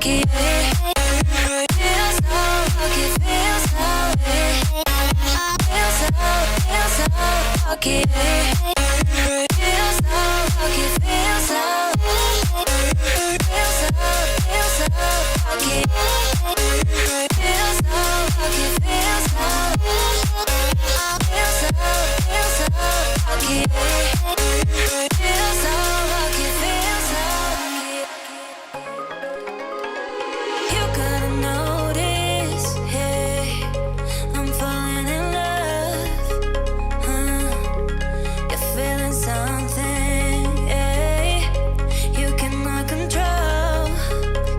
lucky. Feel so lucky, feel so lucky. Feel so lucky, feel so lucky. Feel so lucky, feel so lucky. Feel so lucky, feel so lucky. You gotta notice, hey, I'm falling in love. You're feeling something, hey, you cannot control.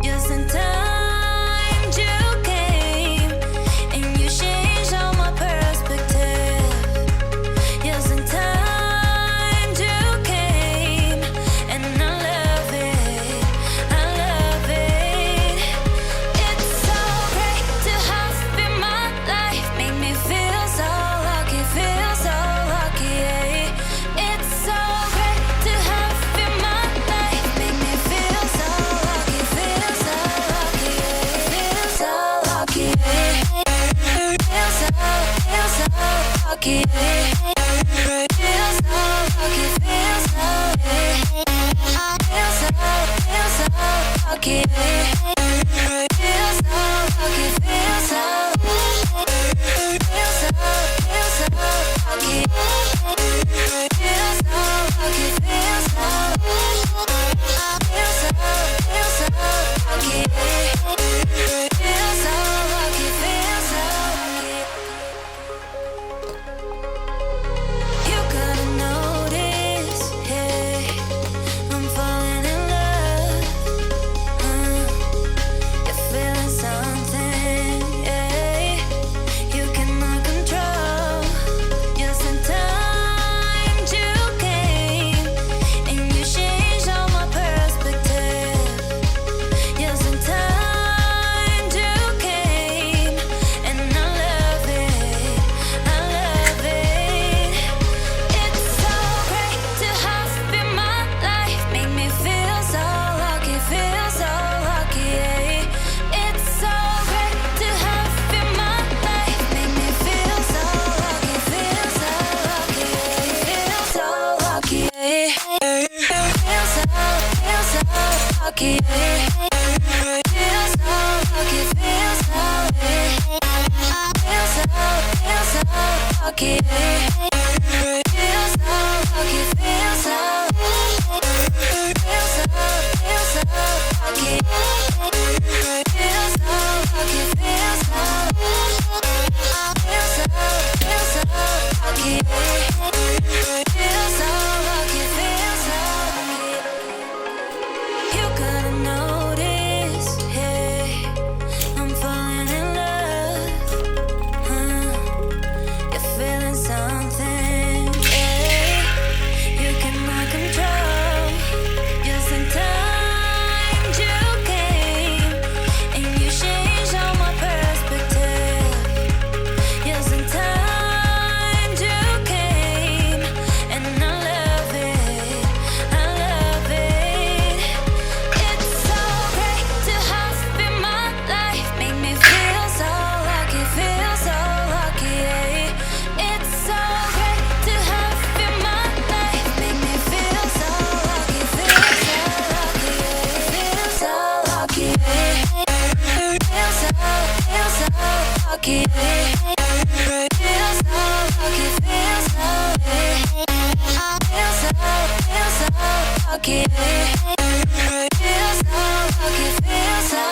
Just in time you came, and you changed all my perspective. Just in time you came, and I love it, I love it. It's so great to have in my life, make me feel so lucky, feel so lucky. It's so great to have in my life, make me feel so lucky, feel so lucky, feel so lucky. Feel so lucky. Feel so lucky, feel so lucky. Feel so lucky, feel so lucky. Feel so lucky, feel so lucky. Feel so lucky, feel so lucky. You gotta notice, hey, I'm falling in love. You're feeling something, hey, you cannot control. Just in time you came, and you changed all my perspective. Just in time you came, and I love it, I love it. It's so great to have in my life, make me feel so lucky, feel so lucky. It's so great to have in my life, make me feel so lucky, feel so lucky, feel so lucky. Feel so lucky. Feel so lucky, feel so lucky. Feel so lucky, feel so lucky. Feel so lucky, feel so lucky. Feel so lucky, feel so lucky. You gotta notice, hey, I'm falling in love. You're feeling something, hey, you cannot control. Just in time you came, and you changed all my perspective. Just in time you came, and I love it, I love it. It's so great to have in my life, make me feel so lucky, feel so lucky. It's so great to have in my life, make me feel so lucky, feel so lucky, feel so lucky. Feel so lucky. Feel so lucky, feel so lucky. Feel so lucky, feel so